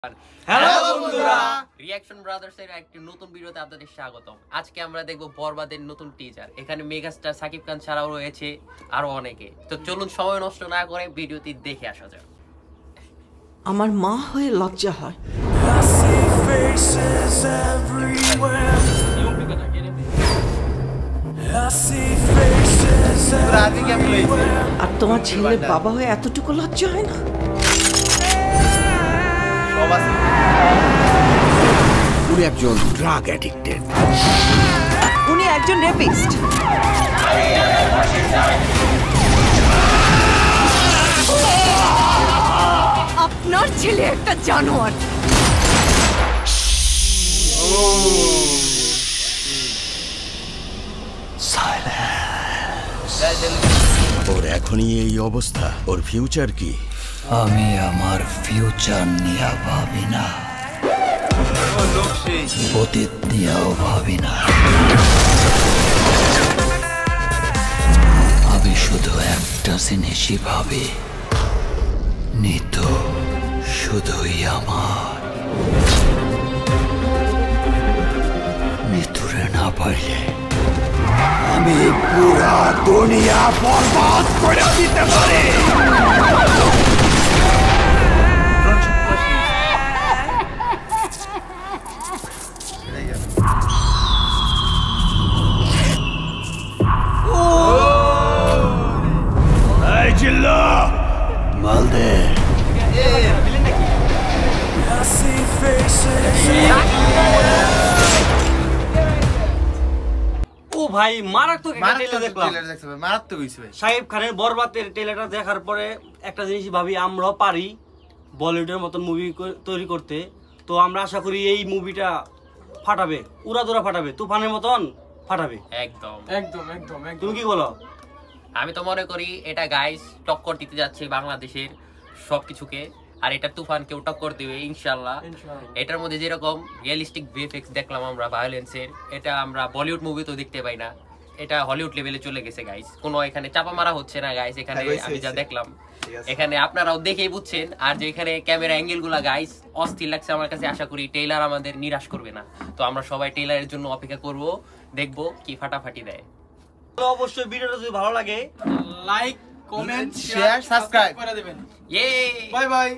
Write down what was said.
Hello বন্ধুরা, reaction ব্রাদার্সের একটি নতুন ভিডিওতে আপনাদের স্বাগতম। আজকে আমরা দেখব বরবাদের নতুন টিজার। এখানে মেগাস্টার সাকিব খান ছাড়াও রয়েছে আরো অনেকে। তো চলুন সময় নষ্ট না করে ভিডিওটি দেখে আসা যাক। আমার মা হয়ে লজ্জা হয়। আর তোমার ছেলের বাবা হয়ে এতটুকু লজ্জা হয় না? উনি একজন ড্রাগ অ্যাডিক্টেড। উনি একজন রেপিস্ট। আপনার ছেলে একটা জানোয়ার। ওর এখনই এই অবস্থা, ওর ফিউচার কি? আমি আমার ফিউচার নিয়ে ভাবি না, অতীত নিয়েও ভাবি না। আমি শুধু একটা জিনিসই ভাবি, নিতু শুধুই আমার। নিতুরে না পাইলে আমি পুরা দুনিয়া বরবাদ করে দিতে পারি। মালদে ও ভাই মারাত্মক একটা ট্রেলার দেখলাম। মারাত্মক হইছে ভাই। শাকিব খানের বরবাদের ট্রেলারটা দেখার পরে একটা জিনিসই ভাবি, আমরাও পারি বলিউডের মতন মুভি তৈরি করতে। তো আমরা আশা করি এই মুভিটা ফাটাবে, উড়াদুরা ফাটাবে, তুফানের মতন ফাটাবে। একদম একদম একদম একদম। তুমি কি বলো? আমি তো মনে করি এটা গাইস টক্কর দিতে যাচ্ছে বাংলাদেশের সবকিছুকে, আর এটা তুফানকেও টক্কর দিবে ইনশাআল্লাহ। এটার মধ্যে যেরকম রিয়েলিস্টিক ভিএফএক্স দেখলাম আমরা ভায়োলেন্সের, এটা আমরা বলিউড মুভি তো দেখতে পাই না, এটা হলিউড লেভেলে চলে গেছে গাইস। কোনো এখানে চাপা মারা হচ্ছে না গাইস। এখানে আমি যা দেখলাম, এখানে আপনারাও দেখেই বুঝছেন। আর যে এখানে ক্যামেরা অ্যাঙ্গেল গুলা গাইস অস্থির লাগছে আমার কাছে। আশা করি টেইলার আমাদের নিরাশ করবে না। তো আমরা সবাই টেইলারের জন্য অপেক্ষা করব, দেখবো কি ফাটাফাটি দেয়। অবশ্যই ভিডিওটা যদি ভালো লাগে লাইক, কমেন্ট, শেয়ার, সাবস্ক্রাইব করে দিবেন। ইয়ে বাই বাই।